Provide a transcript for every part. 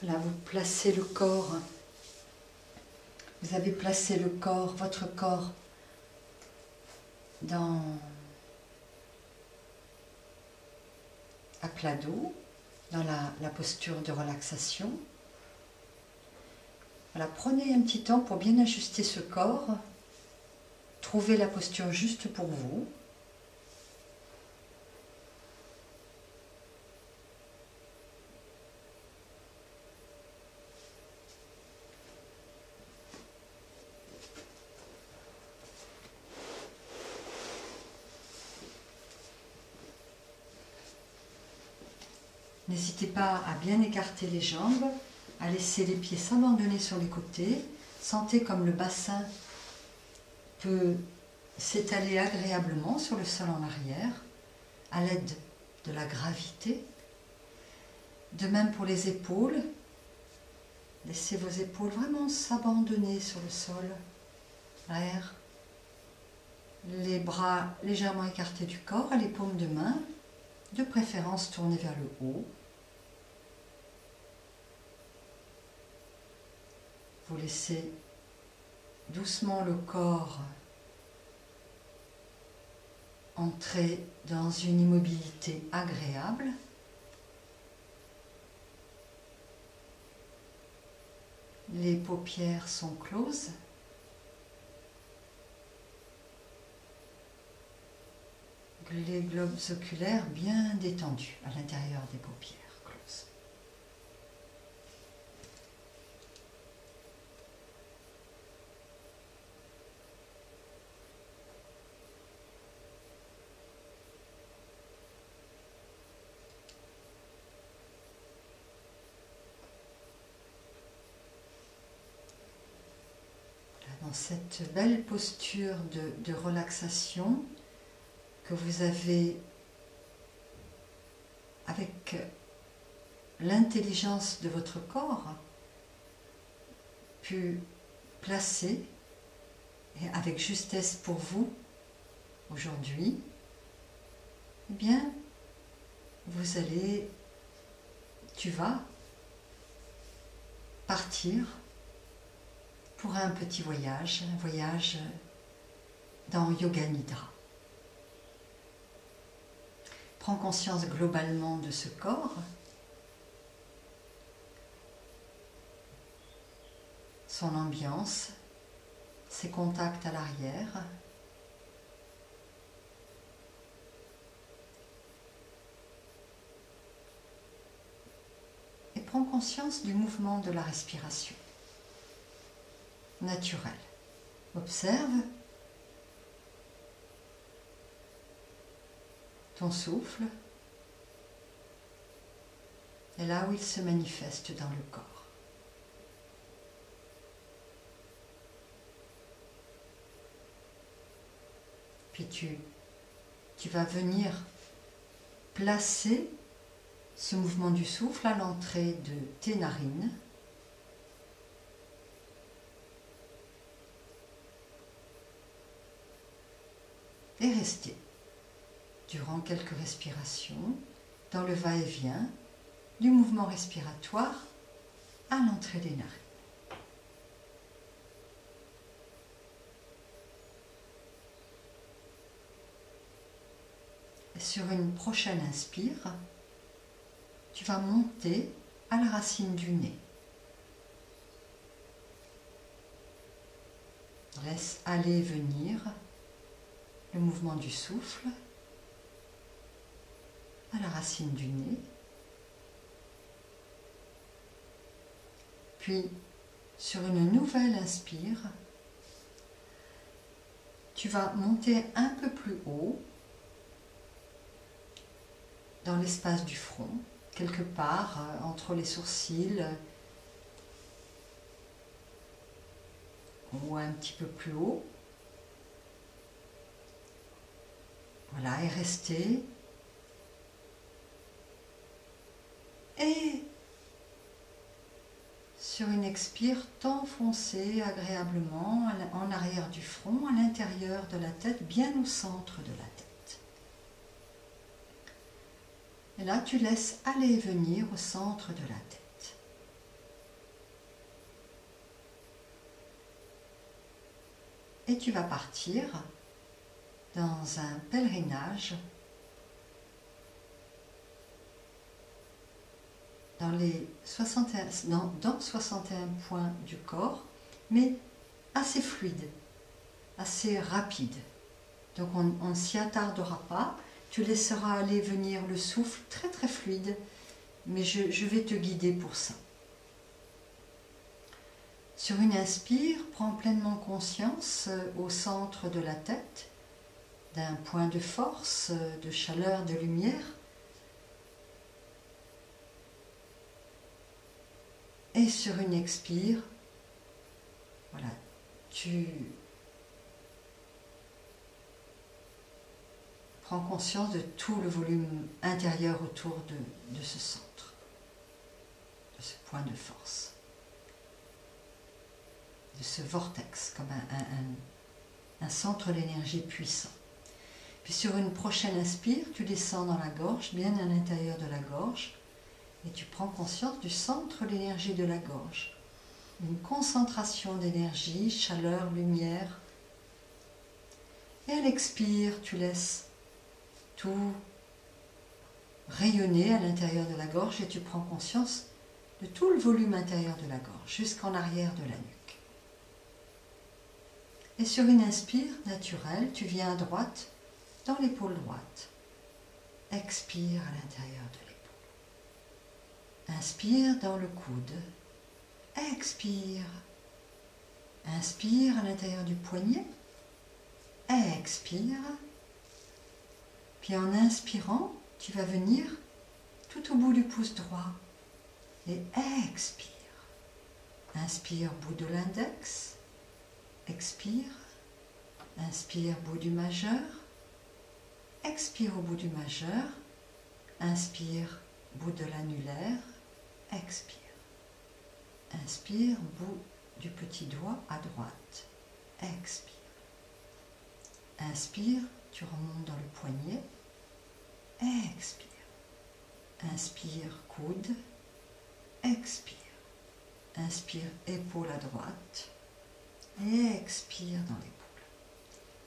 Là, vous placez le corps. Vous avez placé le corps, votre corps, à plat dos, dans la posture de relaxation. Voilà, prenez un petit temps pour bien ajuster ce corps. Trouvez la posture juste pour vous. N'hésitez pas à bien écarter les jambes, à laisser les pieds s'abandonner sur les côtés. Sentez comme le bassin peut s'étaler agréablement sur le sol en arrière, à l'aide de la gravité. De même pour les épaules. Laissez vos épaules vraiment s'abandonner sur le sol. L'air. Les bras légèrement écartés du corps, les paumes de main, de préférence tournées vers le haut. Vous laissez doucement le corps entrer dans une immobilité agréable. Les paupières sont closes. Les globes oculaires bien détendus à l'intérieur des paupières closes. Dans cette belle posture de relaxation que vous avez avec l'intelligence de votre corps pu placer et avec justesse pour vous aujourd'hui, eh bien, tu vas partir pour un petit voyage, un voyage dans Yoga Nidra. Prends conscience globalement de ce corps, son ambiance, ses contacts à l'arrière. Et prends conscience du mouvement de la respiration naturelle. Observe ton souffle et là où il se manifeste dans le corps. Puis tu vas venir placer ce mouvement du souffle à l'entrée de tes narines. Et rester durant quelques respirations dans le va-et-vient du mouvement respiratoire à l'entrée des narines. Et sur une prochaine inspire, tu vas monter à la racine du nez. Laisse aller et venir le mouvement du souffle à la racine du nez. Puis, sur une nouvelle inspire, tu vas monter un peu plus haut dans l'espace du front, quelque part entre les sourcils ou un petit peu plus haut. Voilà, et rester. Et sur une expire, t'enfoncer agréablement en arrière du front, à l'intérieur de la tête, bien au centre de la tête. Et là, tu laisses aller et venir au centre de la tête. Et tu vas partir dans un pèlerinage dans 61 points du corps, mais assez fluide, assez rapide. Donc on ne s'y attardera pas, tu laisseras aller venir le souffle très très fluide, mais je vais te guider pour ça. Sur une inspire, prends pleinement conscience au centre de la tête d'un point de force, de chaleur, de lumière. Et sur une expire, voilà, tu prends conscience de tout le volume intérieur autour de ce centre, de ce point de force, de ce vortex, comme un centre d'énergie puissant. Puis sur une prochaine inspire, tu descends dans la gorge, bien à l'intérieur de la gorge, et tu prends conscience du centre d'énergie de la gorge. Une concentration d'énergie, chaleur, lumière. Et à l'expire, tu laisses tout rayonner à l'intérieur de la gorge et tu prends conscience de tout le volume intérieur de la gorge, jusqu'en arrière de la nuque. Et sur une inspire naturelle, tu viens à droite, dans l'épaule droite. Expire à l'intérieur de l'épaule. Inspire dans le coude. Expire. Inspire à l'intérieur du poignet. Expire. Puis en inspirant, tu vas venir tout au bout du pouce droit. Et expire. Inspire, bout de l'index. Expire. Inspire, bout du majeur. Expire au bout du majeur. Inspire, bout de l'annulaire. Expire. Inspire, bout du petit doigt à droite. Expire. Inspire, tu remontes dans le poignet. Expire. Inspire, coude. Expire. Inspire, épaule à droite. Et expire dans l'épaule.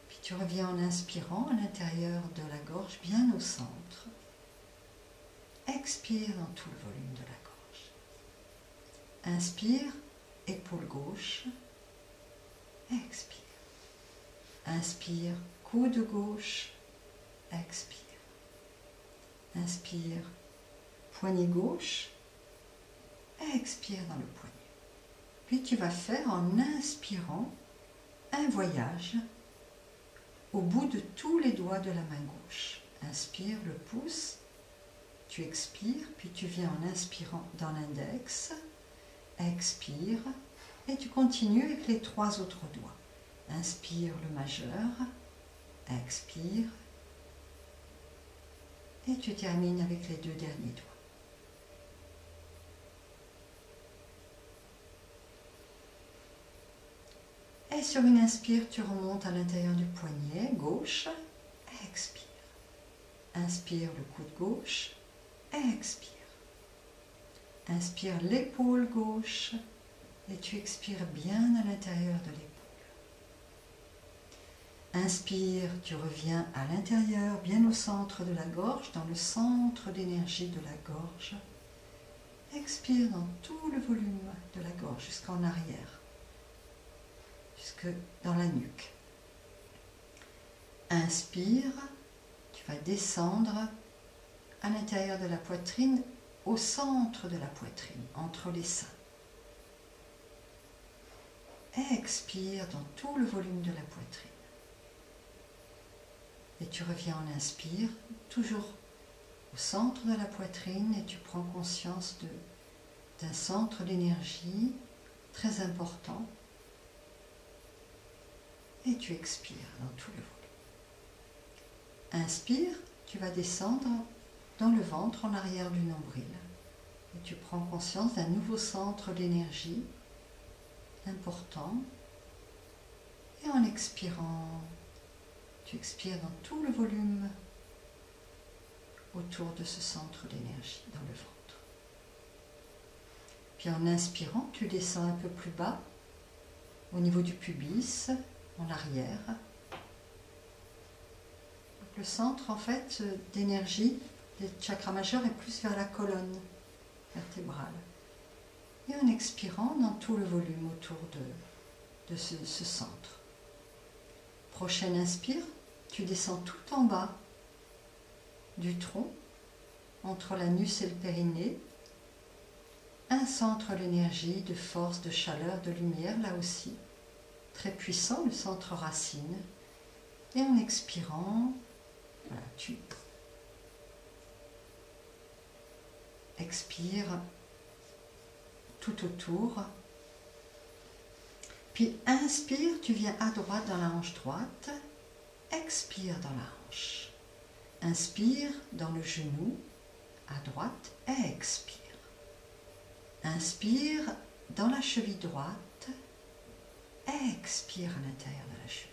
Puis tu reviens en inspirant à l'intérieur de la gorge, bien au centre. Expire dans tout le volume de la gorge. Inspire, épaule gauche. Expire. Inspire, coude gauche. Expire. Inspire, poignet gauche. Expire dans le poignet. Puis tu vas faire en inspirant un voyage au bout de tous les doigts de la main gauche. Inspire le pouce, tu expires, puis tu viens en inspirant dans l'index, expire, et tu continues avec les 3 autres doigts. Inspire le majeur, expire, et tu termines avec les 2 derniers doigts. Et sur une inspire, tu remontes à l'intérieur du poignet gauche, expire. Inspire le coude gauche, expire. Inspire l'épaule gauche et tu expires bien à l'intérieur de l'épaule. Inspire, tu reviens à l'intérieur, bien au centre de la gorge, dans le centre d'énergie de la gorge. Expire dans tout le volume de la gorge jusqu'en arrière, jusque dans la nuque. Inspire, tu vas descendre à l'intérieur de la poitrine, au centre de la poitrine, entre les seins. Expire dans tout le volume de la poitrine. Et tu reviens en inspire, toujours au centre de la poitrine, et tu prends conscience d'un centre d'énergie très important. Et tu expires dans tout le volume. Inspire, tu vas descendre dans le ventre, en arrière du nombril. Et tu prends conscience d'un nouveau centre d'énergie important. Et en expirant, tu expires dans tout le volume autour de ce centre d'énergie dans le ventre. Puis en inspirant, tu descends un peu plus bas, au niveau du pubis, en arrière. Le centre, en fait, d'énergie des chakras majeurs est plus vers la colonne vertébrale. Et en expirant, dans tout le volume autour de ce centre. Prochaine inspire, tu descends tout en bas du tronc, entre l'anus et le périnée. Un centre d'énergie, de force, de chaleur, de lumière, là aussi. Très puissant, le centre racine. Et en expirant, voilà, tu expires tout autour. Puis inspire, tu viens à droite dans la hanche droite. Expire dans la hanche. Inspire dans le genou, à droite, expire. Inspire dans la cheville droite, expire à l'intérieur de la cheville.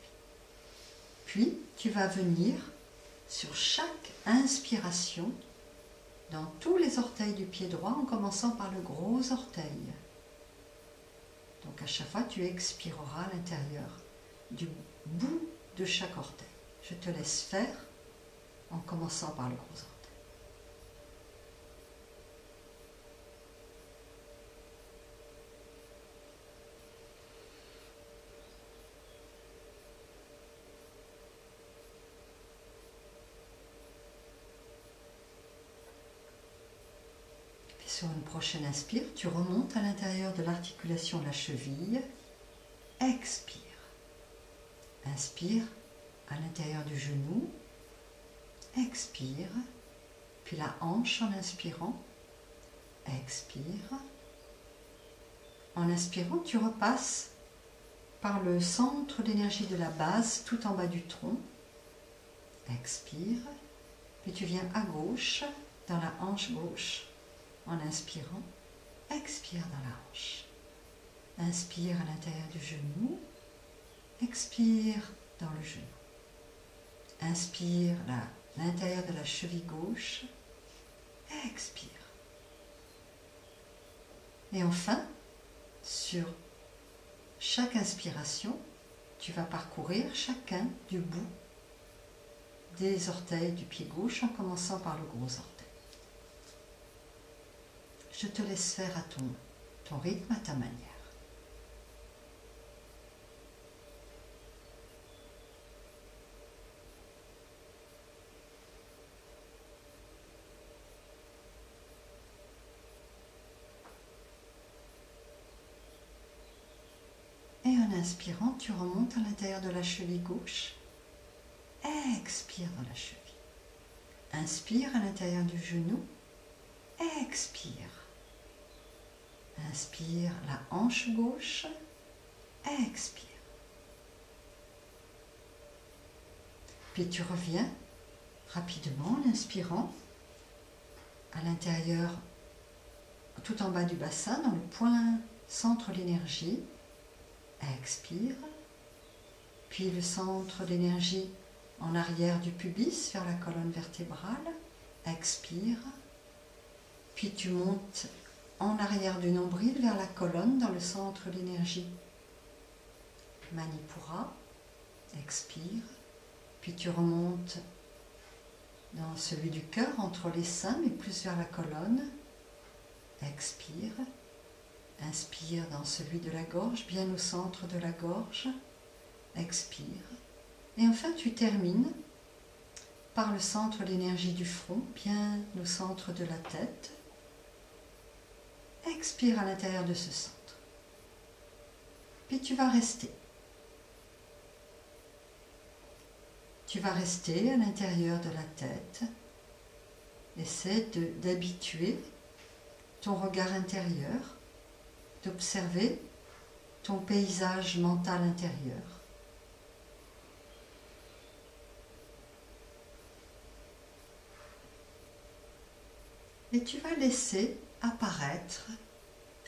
Puis, tu vas venir sur chaque inspiration dans tous les orteils du pied droit en commençant par le gros orteil. Donc à chaque fois, tu expireras à l'intérieur du bout de chaque orteil. Je te laisse faire en commençant par le gros orteil. Sur une prochaine inspire, tu remontes à l'intérieur de l'articulation de la cheville. Expire. Inspire à l'intérieur du genou. Expire. Puis la hanche en inspirant. Expire. En inspirant, tu repasses par le centre d'énergie de la base, tout en bas du tronc. Expire. Puis tu viens à gauche, dans la hanche gauche. En inspirant, expire dans la hanche. Inspire à l'intérieur du genou. Expire dans le genou. Inspire à l'intérieur de la cheville gauche. Expire. Et enfin, sur chaque inspiration, tu vas parcourir chacun du bout des orteils du pied gauche en commençant par le gros orteil. Je te laisse faire à ton rythme, à ta manière. Et en inspirant, tu remontes à l'intérieur de la cheville gauche. Expire dans la cheville. Inspire à l'intérieur du genou. Expire. Inspire la hanche gauche, expire. Puis tu reviens rapidement en inspirant à l'intérieur, tout en bas du bassin, dans le point centre d'énergie. Expire. Puis le centre d'énergie en arrière du pubis vers la colonne vertébrale. Expire. Puis tu montes en arrière du nombril vers la colonne dans le centre d'énergie. Manipura, expire. Puis tu remontes dans celui du cœur, entre les seins, mais plus vers la colonne. Expire. Inspire dans celui de la gorge, bien au centre de la gorge. Expire. Et enfin, tu termines par le centre d'énergie du front, bien au centre de la tête. Expire à l'intérieur de ce centre. Puis tu vas rester. Tu vas rester à l'intérieur de la tête. Essaie d'habituer ton regard intérieur, d'observer ton paysage mental intérieur. Et tu vas laisser apparaître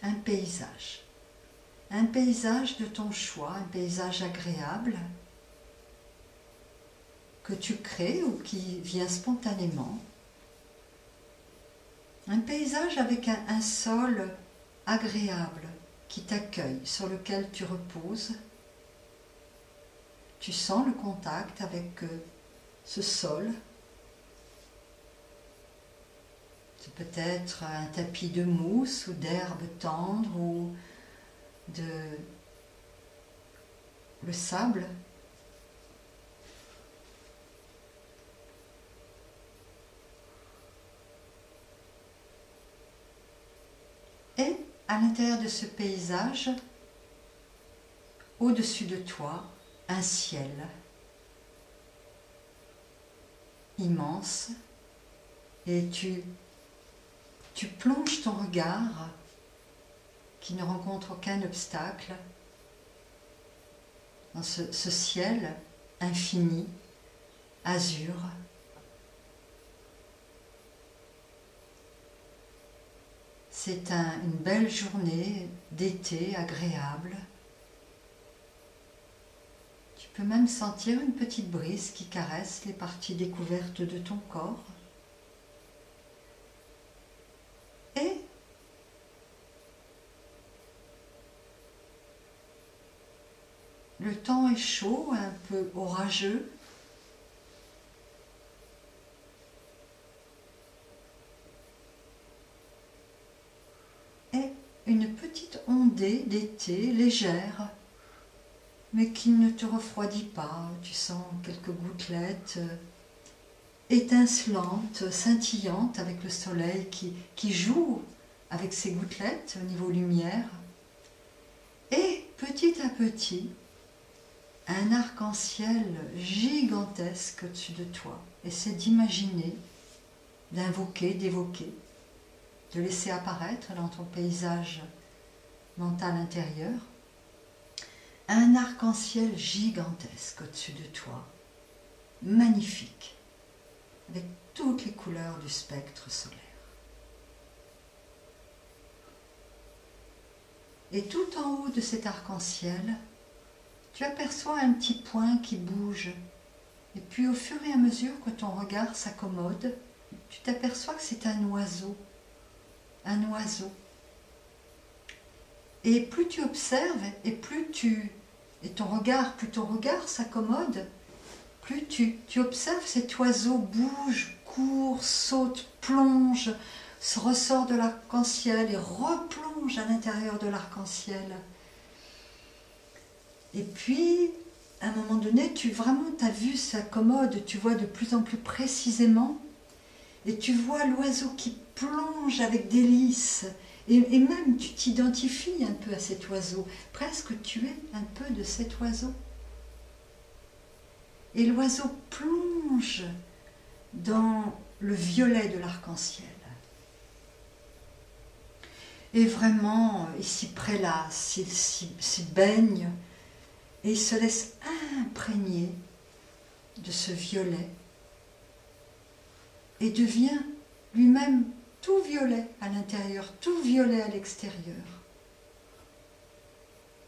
un paysage de ton choix, un paysage agréable que tu crées ou qui vient spontanément. Un paysage avec un sol agréable qui t'accueille, sur lequel tu reposes. tu sens le contact avec ce sol. C'est peut-être un tapis de mousse ou d'herbe tendre ou le sable. Et à l'intérieur de ce paysage, au-dessus de toi, un ciel immense, et tu plonges ton regard qui ne rencontre aucun obstacle dans ce ciel infini, azur. C'est une belle journée d'été agréable. Tu peux même sentir une petite brise qui caresse les parties découvertes de ton corps. Et le temps est chaud, un peu orageux. Et une petite ondée d'été légère, mais qui ne te refroidit pas. Tu sens quelques gouttelettes étincelantes, scintillantes avec le soleil qui joue avec ces gouttelettes au niveau lumière. Et petit à petit, un arc-en-ciel gigantesque au-dessus de toi. Essaie d'imaginer, d'invoquer, d'évoquer, de laisser apparaître dans ton paysage mental intérieur un arc-en-ciel gigantesque au-dessus de toi, magnifique, avec toutes les couleurs du spectre solaire. Et tout en haut de cet arc-en-ciel, tu aperçois un petit point qui bouge. Et puis au fur et à mesure que ton regard s'accommode, tu t'aperçois que c'est un oiseau. Un oiseau. Et plus tu observes, et plus ton regard s'accommode, plus tu observes cet oiseau bouge, court, saute, plonge, se ressort de l'arc-en-ciel et replonge à l'intérieur de l'arc-en-ciel. Et puis, à un moment donné, ta vue s'accommode, tu vois de plus en plus précisément, et tu vois l'oiseau qui plonge avec délice, et même tu t'identifies un peu à cet oiseau, presque tu es un peu de cet oiseau. Et l'oiseau plonge dans le violet de l'arc-en-ciel. Et vraiment, il s'y prélasse, il s'y baigne, et il se laisse imprégner de ce violet, et devient lui-même tout violet à l'intérieur, tout violet à l'extérieur.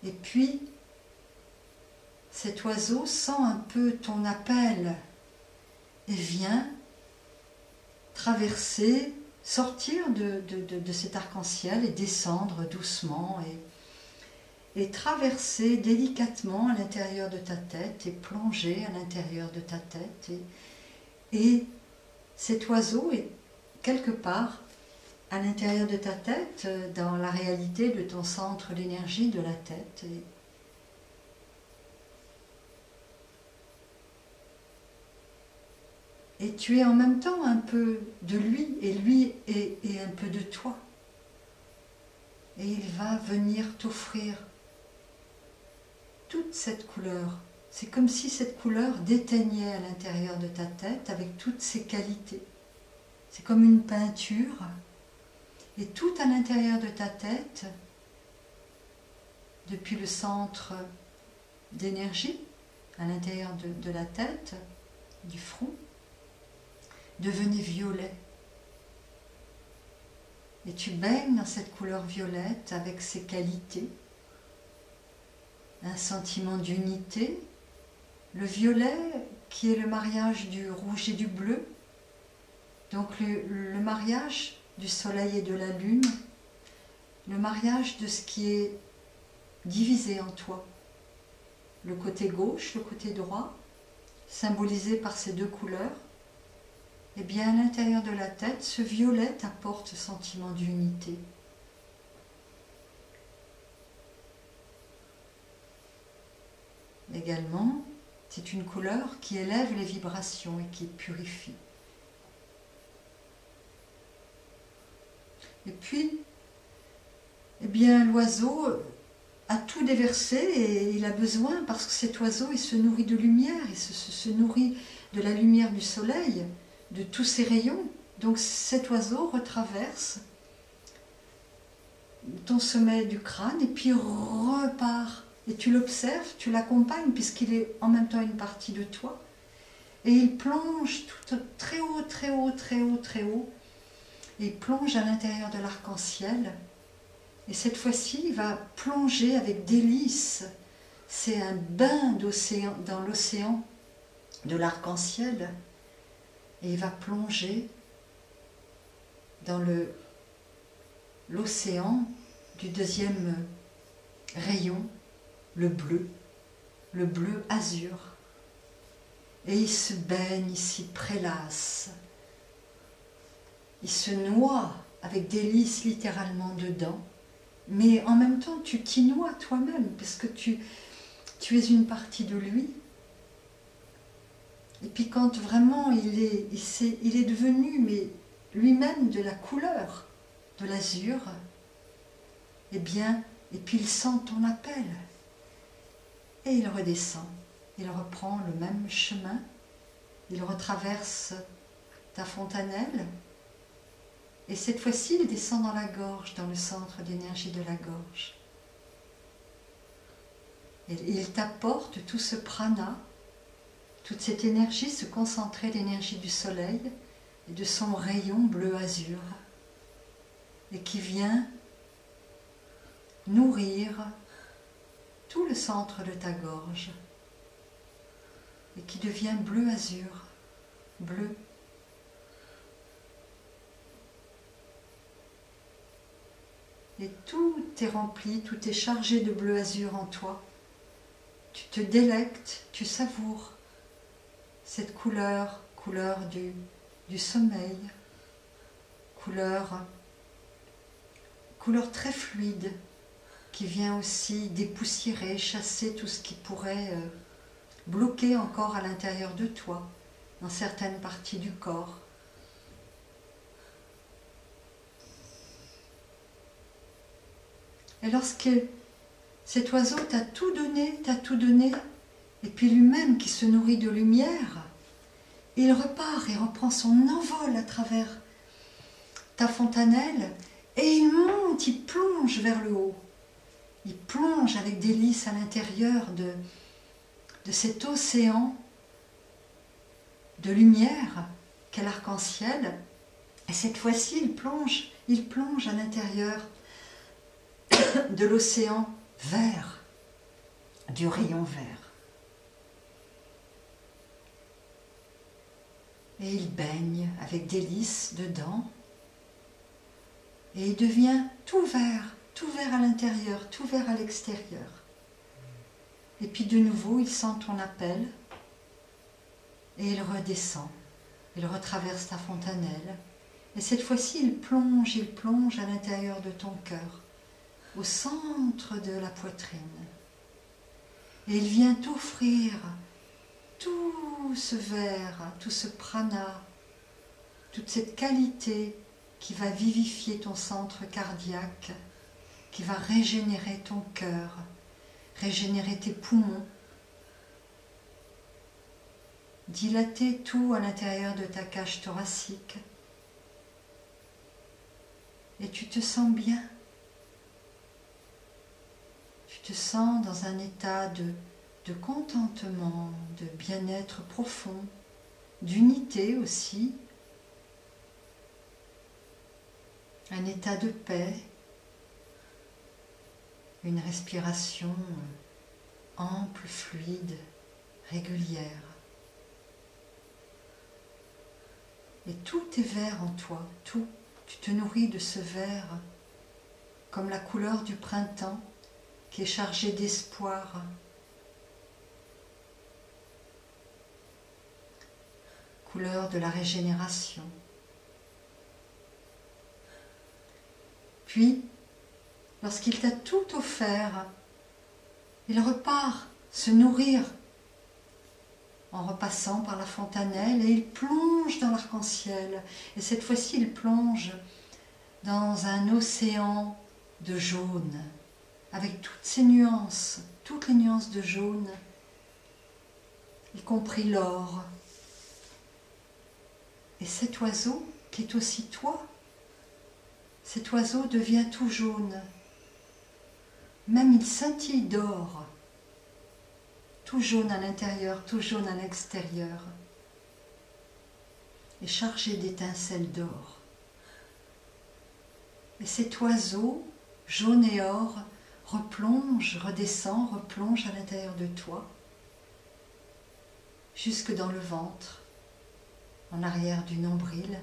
Et puis, cet oiseau sent un peu ton appel et vient traverser, sortir de cet arc-en-ciel et descendre doucement et traverser délicatement à l'intérieur de ta tête et plonger à l'intérieur de ta tête. Et cet oiseau est quelque part à l'intérieur de ta tête, dans la réalité de ton centre d'énergie de la tête. Et tu es en même temps un peu de lui, et lui est un peu de toi. Et il va venir t'offrir toute cette couleur. C'est comme si cette couleur déteignait à l'intérieur de ta tête avec toutes ses qualités. C'est comme une peinture. Et tout à l'intérieur de ta tête, depuis le centre d'énergie, à l'intérieur de la tête, du front, devenait violet. Et tu baignes dans cette couleur violette avec ses qualités, un sentiment d'unité, le violet qui est le mariage du rouge et du bleu, donc le mariage du soleil et de la lune, le mariage de ce qui est divisé en toi. le côté gauche, le côté droit, symbolisé par ces deux couleurs, et bien à l'intérieur de la tête, ce violet apporte ce sentiment d'unité. Également, c'est une couleur qui élève les vibrations et qui purifie. Et puis, eh bien, l'oiseau a tout déversé et il a besoin, parce que cet oiseau, il se nourrit de lumière, il se nourrit de la lumière du soleil, de tous ses rayons. Donc cet oiseau retraverse ton sommet du crâne et puis repart. Et tu l'observes, tu l'accompagnes puisqu'il est en même temps une partie de toi. Et il plonge tout très haut, très haut, très haut, très haut. Et il plonge à l'intérieur de l'arc-en-ciel. Et cette fois-ci, il va plonger avec délice. C'est un bain d'océan, dans l'océan de l'arc-en-ciel. Et il va plonger dans l'océan du deuxième rayon, le bleu azur. Et il se baigne, il s'y prélasse. Il se noie avec délice littéralement dedans. Mais en même temps, tu t'y noies toi-même, parce que tu es une partie de lui. Et puis quand vraiment il est devenu mais lui-même de la couleur de l'azur, eh bien, et puis il sent ton appel. Et il redescend, il reprend le même chemin, il retraverse ta fontanelle, et cette fois-ci il descend dans la gorge, dans le centre d'énergie de la gorge. Et il t'apporte tout ce prana, toute cette énergie, ce concentré d'énergie du soleil et de son rayon bleu-azur, et qui vient nourrir tout le centre de ta gorge, et qui devient bleu-azur, bleu. Et tout est rempli, tout est chargé de bleu-azur en toi. Tu te délectes, tu savoures cette couleur du sommeil, couleur très fluide, qui vient aussi dépoussiérer, chasser tout ce qui pourrait bloquer encore à l'intérieur de toi, dans certaines parties du corps. Et lorsque cet oiseau t'a tout donné, et puis lui-même qui se nourrit de lumière, il repart et reprend son envol à travers ta fontanelle, et il monte, il plonge vers le haut. Il plonge avec délice à l'intérieur de cet océan de lumière qu'est l'arc-en-ciel. Et cette fois-ci, il plonge à l'intérieur de l'océan vert, du rayon vert. Et il baigne avec délice dedans. Et il devient tout vert à l'intérieur, tout vert à l'extérieur. Et puis de nouveau, il sent ton appel et il redescend. Il retraverse ta fontanelle. Et cette fois-ci, il plonge à l'intérieur de ton cœur, au centre de la poitrine. Et il vient t'offrir tout ce vert, tout ce prana, toute cette qualité qui va vivifier ton centre cardiaque, qui va régénérer ton cœur, régénérer tes poumons, dilater tout à l'intérieur de ta cage thoracique. Et tu te sens bien. Tu te sens dans un état de contentement, de bien-être profond, d'unité aussi, un état de paix, une respiration ample, fluide, régulière. Et tout est vert en toi, tout. Tu te nourris de ce vert comme la couleur du printemps qui est chargée d'espoir, couleur de la régénération. Puis, lorsqu'il t'a tout offert, il repart se nourrir en repassant par la fontanelle et il plonge dans l'arc-en-ciel. Et cette fois-ci, il plonge dans un océan de jaune, avec toutes ces nuances, toutes les nuances de jaune, y compris l'or. Et cet oiseau, qui est aussi toi, cet oiseau devient tout jaune. Même il scintille d'or, tout jaune à l'intérieur, tout jaune à l'extérieur, et chargé d'étincelles d'or. Et cet oiseau, jaune et or, replonge, redescend, replonge à l'intérieur de toi, jusque dans le ventre, en arrière du nombril.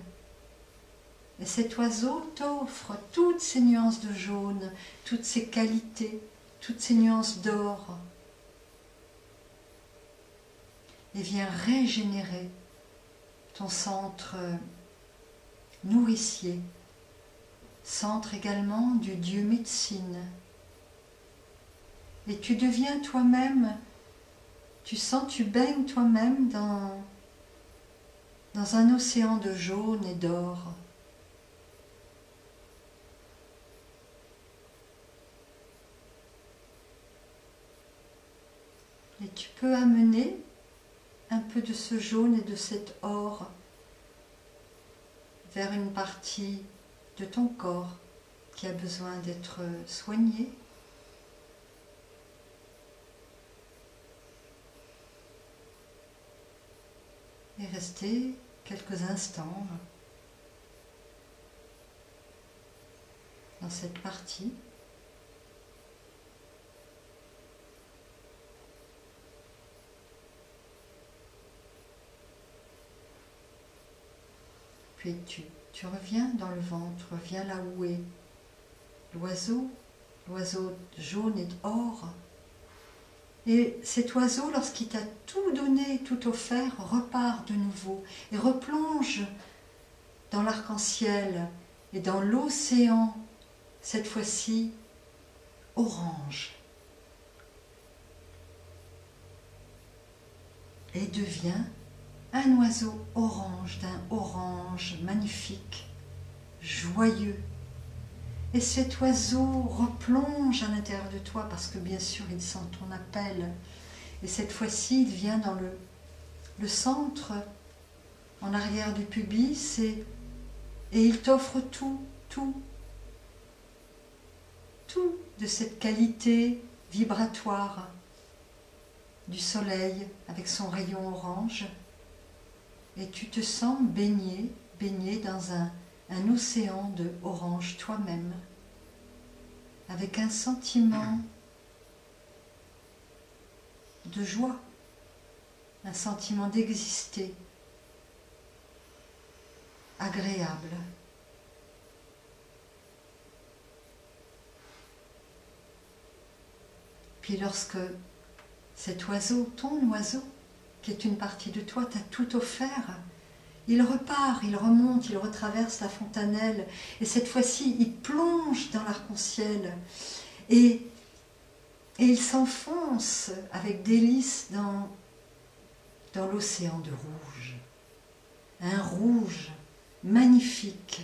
Et cet oiseau t'offre toutes ces nuances de jaune, toutes ces qualités, toutes ces nuances d'or, et vient régénérer ton centre nourricier, centre également du Dieu médecine. Et tu deviens toi-même, tu sens, tu baignes toi-même dans un océan de jaune et d'or. Et tu peux amener un peu de ce jaune et de cet or vers une partie de ton corps qui a besoin d'être soignée. Et rester quelques instants dans cette partie. Puis tu reviens dans le ventre, reviens là où est l'oiseau jaune et or. Et cet oiseau, lorsqu'il t'a tout donné, tout offert, repart de nouveau et replonge dans l'arc-en-ciel et dans l'océan, cette fois-ci orange. Et devient un oiseau orange, d'un orange magnifique, joyeux. Et cet oiseau replonge à l'intérieur de toi parce que bien sûr il sent ton appel. Et cette fois-ci il vient dans le centre, en arrière du pubis, et il t'offre tout de cette qualité vibratoire du soleil avec son rayon orange. Et tu te sens baigné dans un océan de orange toi-même, avec un sentiment de joie, un sentiment d'exister, agréable. Puis lorsque cet oiseau, ton oiseau, qui est une partie de toi, t'a tout offert, il repart, il remonte, il retraverse la fontanelle, et cette fois-ci, il plonge dans l'arc-en-ciel, et il s'enfonce avec délice dans l'océan de rouge. Un rouge magnifique.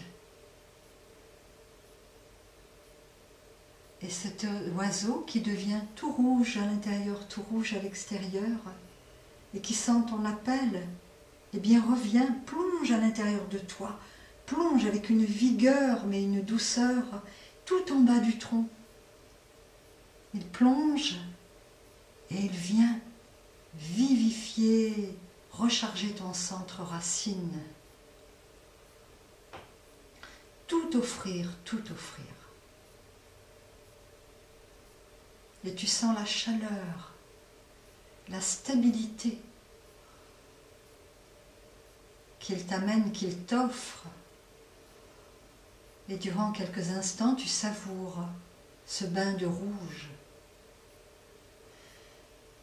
Et cet oiseau qui devient tout rouge à l'intérieur, tout rouge à l'extérieur, et qui sent ton appel, eh bien reviens, plonge à l'intérieur de toi, plonge avec une vigueur mais une douceur tout en bas du tronc. Il plonge et il vient vivifier, recharger ton centre racine. Tout offrir, tout offrir. Et tu sens la chaleur, la stabilité qu'il t'amène, qu'il t'offre. Et durant quelques instants, tu savoures ce bain de rouge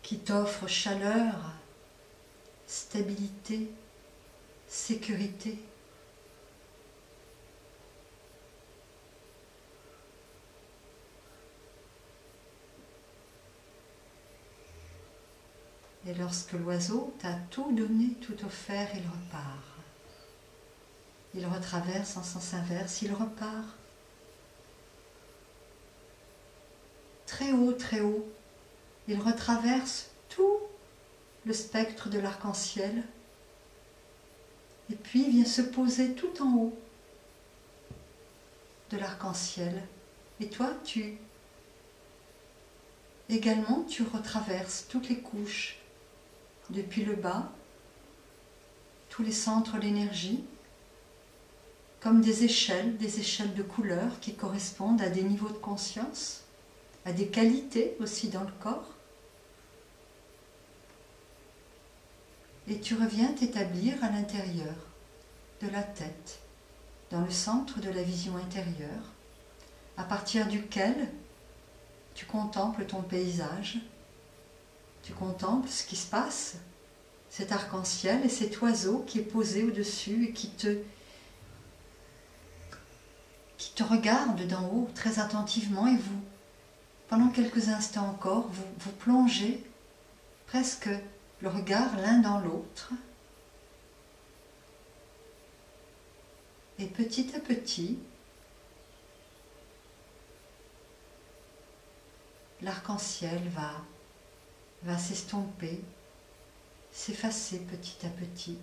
qui t'offre chaleur, stabilité, sécurité. Et lorsque l'oiseau t'a tout donné, tout offert, il repart. Il retraverse en sens inverse, il repart. Très haut, très haut. Il retraverse tout le spectre de l'arc-en-ciel. Et puis vient se poser tout en haut de l'arc-en-ciel. Et toi, également, tu retraverses toutes les couches, depuis le bas, tous les centres d'énergie, comme des échelles de couleurs qui correspondent à des niveaux de conscience, à des qualités aussi dans le corps. Et tu reviens t'établir à l'intérieur de la tête, dans le centre de la vision intérieure, à partir duquel tu contemples ton paysage, tu contemples ce qui se passe, cet arc-en-ciel et cet oiseau qui est posé au-dessus et qui te regarde d'en haut très attentivement, et vous, pendant quelques instants encore, vous plongez presque le regard l'un dans l'autre. Et petit à petit, l'arc-en-ciel va s'estomper, s'effacer petit à petit,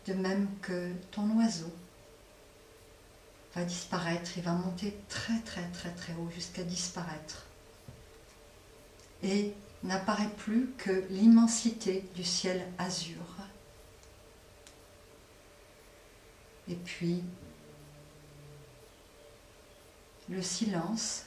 de même que ton oiseau va disparaître, il va monter très très très très haut jusqu'à disparaître. Et n'apparaît plus que l'immensité du ciel azur. Et puis, le silence.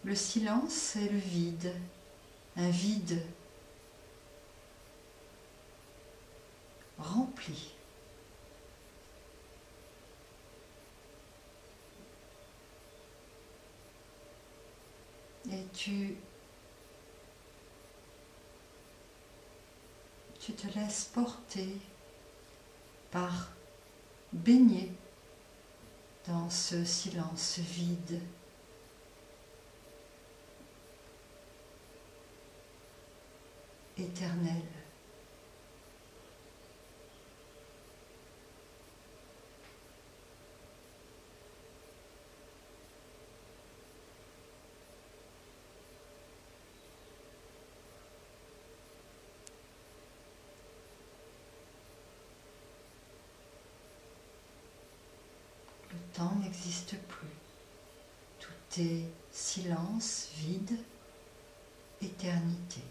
Le silence, c'est le vide, un vide rempli. Et tu te laisses porter baigner dans ce silence vide. Éternel. Le temps n'existe plus. Tout est silence, vide, éternité.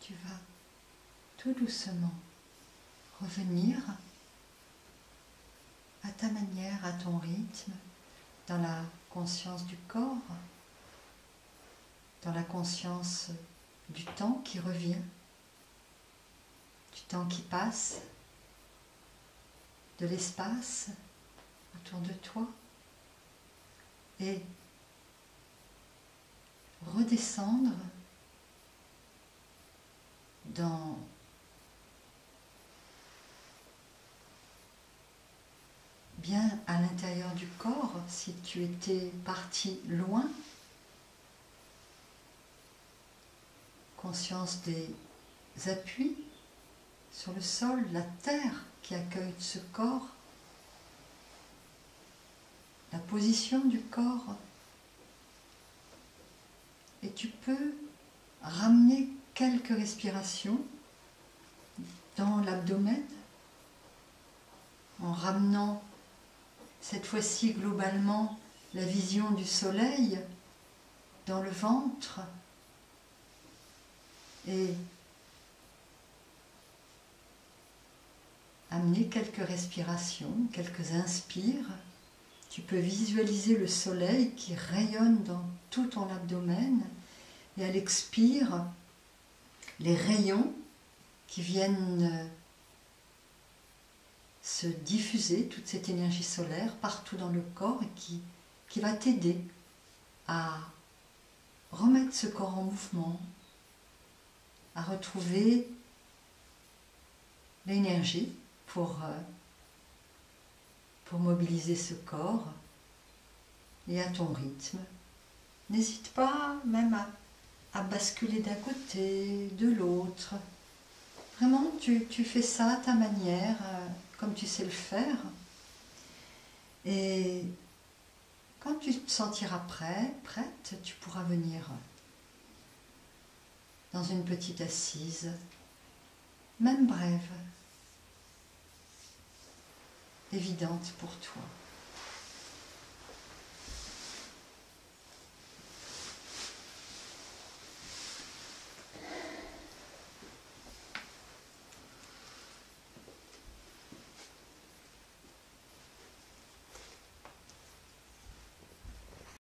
tu vas tout doucement revenir à ta manière, à ton rythme, dans la conscience du corps, dans la conscience du temps qui revient, du temps qui passe, de l'espace autour de toi, et redescendre dans bien à l'intérieur du corps, si tu étais parti loin, conscience des appuis sur le sol, la terre qui accueille ce corps, la position du corps. Et tu peux ramener quelques respirations dans l'abdomen en ramenant cette fois-ci globalement la vision du soleil dans le ventre et amener quelques respirations, quelques inspires. Tu peux visualiser le soleil qui rayonne dans tout ton abdomen et à l'expire, les rayons qui viennent se diffuser, toute cette énergie solaire partout dans le corps et qui va t'aider à remettre ce corps en mouvement, à retrouver l'énergie pour mobiliser ce corps et à ton rythme. N'hésite pas même à basculer d'un côté, de l'autre. Vraiment, tu fais ça à ta manière, comme tu sais le faire. Et quand tu te sentiras prêt, prête, tu pourras venir dans une petite assise, même brève, évidente pour toi.